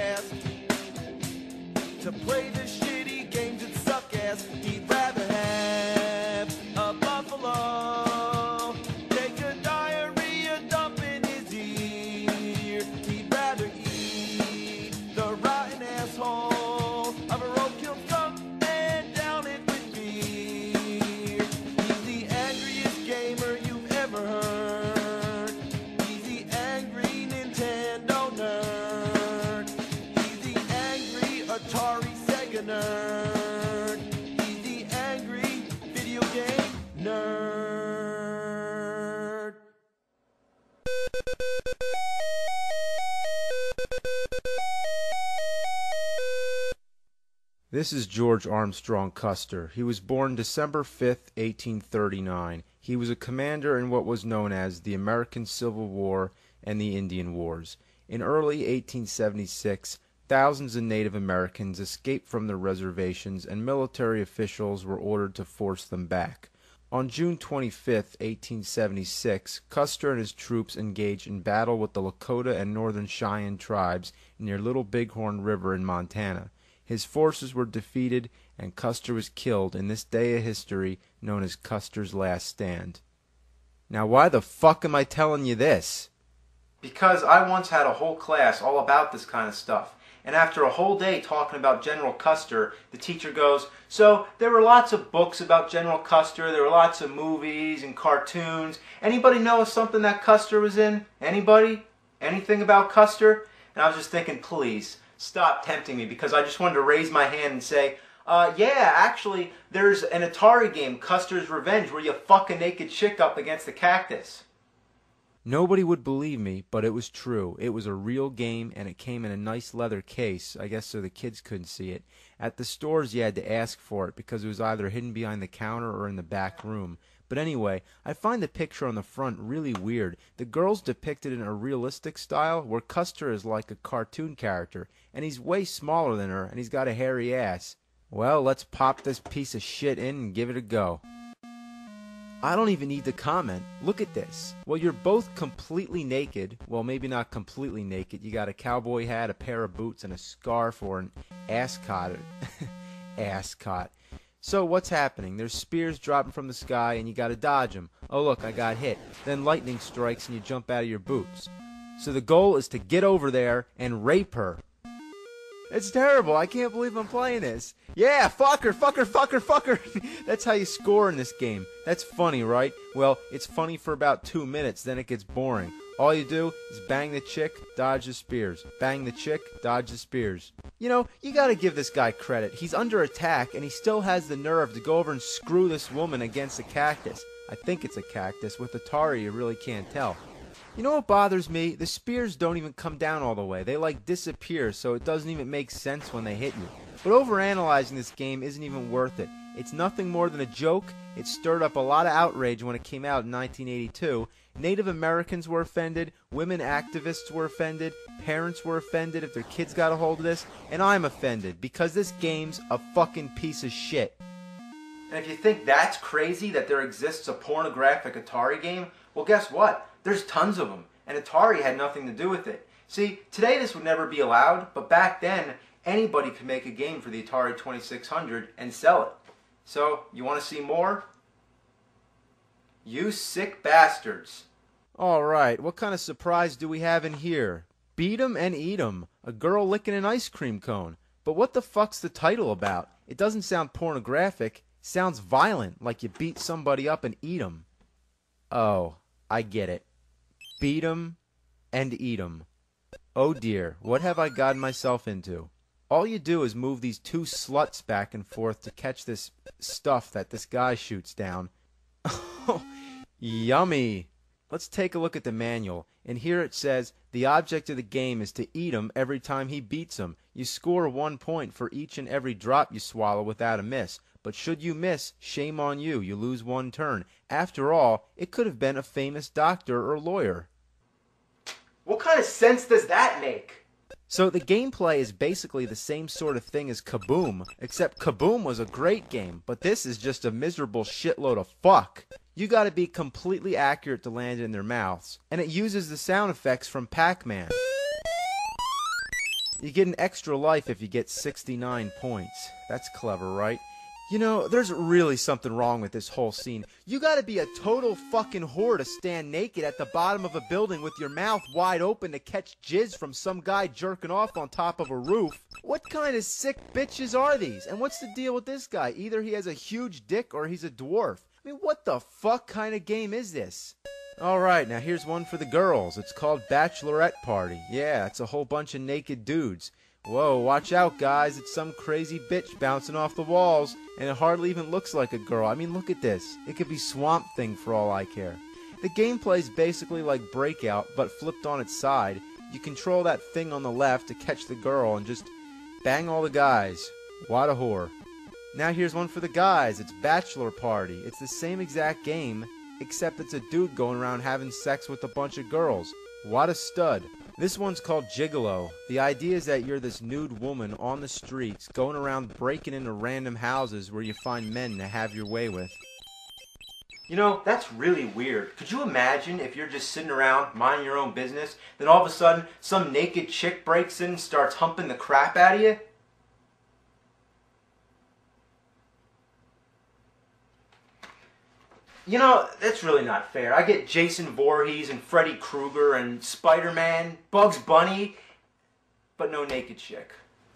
ass to play the shitty games that suck ass. He'd rather have a buffalo take a diarrhea dump in his ear. He'd rather eat the rotten asshole of a roadkill skunk and down it with beer. He's the angriest gamer you've ever heard. He's the angry Nintendo nerd. He's the angry Atari Sega nerd. He's the angry video game nerd. This is George Armstrong Custer. He was born December 5th, 1839. He was a commander in what was known as the American Civil War and the Indian Wars. In early 1876, thousands of Native Americans escaped from their reservations and military officials were ordered to force them back. On June 25th, 1876, Custer and his troops engaged in battle with the Lakota and Northern Cheyenne tribes near Little Bighorn River in Montana. His forces were defeated, and Custer was killed in this day of history known as Custer's Last Stand. Now why the fuck am I telling you this? Because I once had a whole class all about this kind of stuff. And after a whole day talking about General Custer, the teacher goes, so there were lots of books about General Custer, there were lots of movies and cartoons. Anybody know something that Custer was in? Anybody? Anything about Custer? And I was just thinking, please, stop tempting me, because I just wanted to raise my hand and say, yeah, actually, there's an Atari game, Custer's Revenge, where you fuck a naked chick up against a cactus. Nobody would believe me, but it was true. It was a real game, and it came in a nice leather case, I guess so the kids couldn't see it. At the stores, you had to ask for it, because it was either hidden behind the counter or in the back room. But anyway, I find the picture on the front really weird. The girl's depicted in a realistic style, where Custer is like a cartoon character, and he's way smaller than her, and he's got a hairy ass. Well, let's pop this piece of shit in and give it a go. I don't even need to comment. Look at this. Well, you're both completely naked. Well, maybe not completely naked. You got a cowboy hat, a pair of boots, and a scarf or an ascot. Ascot. So what's happening? There's spears dropping from the sky and you gotta dodge them. Oh look, I got hit. Then lightning strikes and you jump out of your boots. So the goal is to get over there and rape her. It's terrible. I can't believe I'm playing this. Yeah, fuck her, fuck her, fuck her, fuck her. That's how you score in this game. That's funny, right? Well, it's funny for about 2 minutes, then it gets boring. All you do is bang the chick, dodge the spears. Bang the chick, dodge the spears. You know, you gotta give this guy credit. He's under attack, and he still has the nerve to go over and screw this woman against a cactus. I think it's a cactus. With Atari, you really can't tell. You know what bothers me? The spears don't even come down all the way. They like disappear, so it doesn't even make sense when they hit you. But overanalyzing this game isn't even worth it. It's nothing more than a joke. It stirred up a lot of outrage when it came out in 1982. Native Americans were offended, women activists were offended, parents were offended if their kids got a hold of this, and I'm offended because this game's a fucking piece of shit. And if you think that's crazy that there exists a pornographic Atari game, well guess what? There's tons of them, and Atari had nothing to do with it. See, today this would never be allowed, but back then, anybody could make a game for the Atari 2600 and sell it. So, you want to see more? You sick bastards. Alright, what kind of surprise do we have in here? Beat 'em and eat 'em. A girl licking an ice cream cone. But what the fuck's the title about? It doesn't sound pornographic. It sounds violent, like you beat somebody up and eat 'em. Oh, I get it. Beat 'em and eat 'em. Oh dear, what have I gotten myself into? All you do is move these two sluts back and forth to catch this stuff that this guy shoots down. Oh, yummy. Let's take a look at the manual. And here it says, the object of the game is to eat him every time he beats him. You score 1 point for each and every drop you swallow without a miss. But should you miss, shame on you. You lose 1 turn. After all, it could have been a famous doctor or lawyer. What kind of sense does that make? So the gameplay is basically the same sort of thing as Kaboom, except Kaboom was a great game, but this is just a miserable shitload of fuck. You gotta be completely accurate to land in their mouths, and it uses the sound effects from Pac-Man. You get an extra life if you get 69 points. That's clever, right? You know, there's really something wrong with this whole scene. You gotta be a total fucking whore to stand naked at the bottom of a building with your mouth wide open to catch jizz from some guy jerking off on top of a roof. What kind of sick bitches are these? And what's the deal with this guy? Either he has a huge dick or he's a dwarf. I mean, what the fuck kind of game is this? Alright, now here's one for the girls. It's called Bachelorette Party. Yeah, it's a whole bunch of naked dudes. Whoa, watch out guys, it's some crazy bitch bouncing off the walls, and it hardly even looks like a girl. I mean, look at this. It could be Swamp Thing for all I care. The gameplay is basically like Breakout, but flipped on its side. You control that thing on the left to catch the girl and just bang all the guys. What a whore. Now here's one for the guys. It's Bachelor Party. It's the same exact game, except it's a dude going around having sex with a bunch of girls. What a stud. This one's called Gigolo. The idea is that you're this nude woman on the streets going around breaking into random houses where you find men to have your way with. You know, that's really weird. Could you imagine if you're just sitting around minding your own business, then all of a sudden some naked chick breaks in and starts humping the crap out of you? You know, that's really not fair. I get Jason Voorhees and Freddy Krueger and Spider-Man, Bugs Bunny, but no naked chick.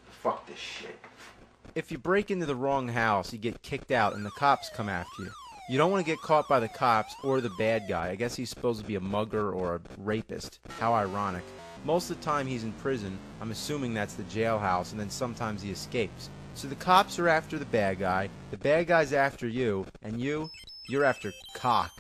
Fuck this shit. If you break into the wrong house, you get kicked out and the cops come after you. You don't want to get caught by the cops or the bad guy. I guess he's supposed to be a mugger or a rapist. How ironic. Most of the time he's in prison. I'm assuming that's the jailhouse, and then sometimes he escapes. So the cops are after the bad guy's after you, and you're after cock.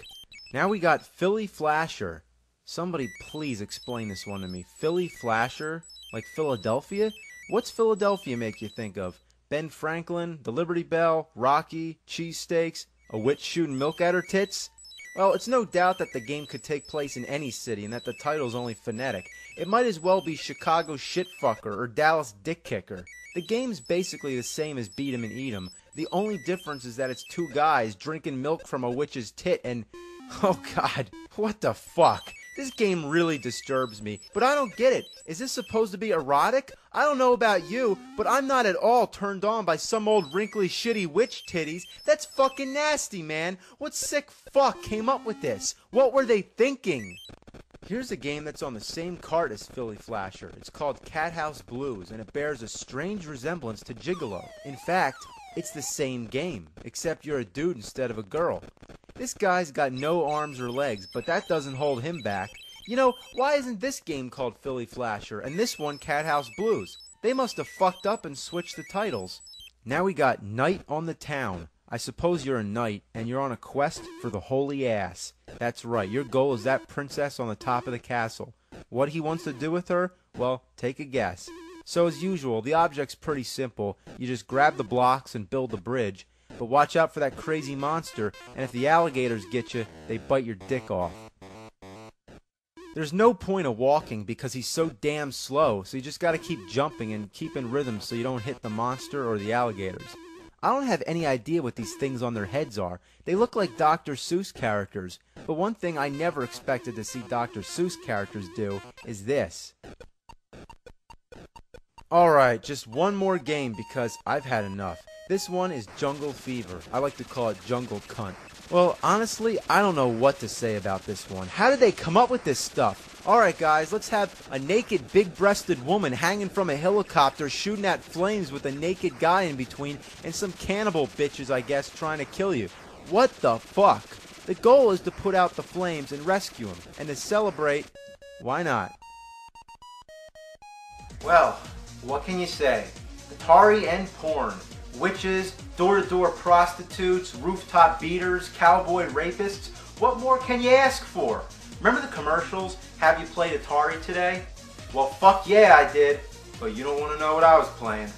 Now we got Philly Flasher. Somebody please explain this one to me. Philly Flasher? Like Philadelphia? What's Philadelphia make you think of? Ben Franklin, the Liberty Bell, Rocky, cheesesteaks, a witch shooting milk at her tits? Well, it's no doubt that the game could take place in any city and that the title's only phonetic. It might as well be Chicago Shitfucker or Dallas Dick Kicker. The game's basically the same as Beat 'em and Eat 'em. The only difference is that it's two guys drinking milk from a witch's tit and... Oh god, what the fuck? This game really disturbs me, but I don't get it. Is this supposed to be erotic? I don't know about you, but I'm not at all turned on by some old wrinkly shitty witch titties. That's fucking nasty, man. What sick fuck came up with this? What were they thinking? Here's a game that's on the same cart as Philly Flasher. It's called Cat House Blues, and it bears a strange resemblance to Gigolo. In fact, it's the same game, except you're a dude instead of a girl. This guy's got no arms or legs, but that doesn't hold him back. You know, why isn't this game called Philly Flasher, and this one Cat House Blues? They must have fucked up and switched the titles. Now we got Night on the Town. I suppose you're a knight, and you're on a quest for the holy ass. That's right, your goal is that princess on the top of the castle. What he wants to do with her? Well, take a guess. So as usual, the object's pretty simple. You just grab the blocks and build the bridge. But watch out for that crazy monster, and if the alligators get you, they bite your dick off. There's no point of walking because he's so damn slow, so you just gotta keep jumping and keep in rhythm so you don't hit the monster or the alligators. I don't have any idea what these things on their heads are. They look like Dr. Seuss characters, but one thing I never expected to see Dr. Seuss characters do is this. Alright, just one more game because I've had enough. This one is Jungle Fever. I like to call it Jungle Cunt. Well, honestly, I don't know what to say about this one. How did they come up with this stuff? Alright guys, let's have a naked, big-breasted woman hanging from a helicopter shooting at flames with a naked guy in between and some cannibal bitches, I guess, trying to kill you. What the fuck? The goal is to put out the flames and rescue them. And to celebrate, why not? Well, what can you say? Atari and porn. Witches, door-to-door prostitutes, rooftop beaters, cowboy rapists. What more can you ask for? Remember the commercials? Have you played Atari today? Well, fuck yeah, I did. But you don't want to know what I was playing.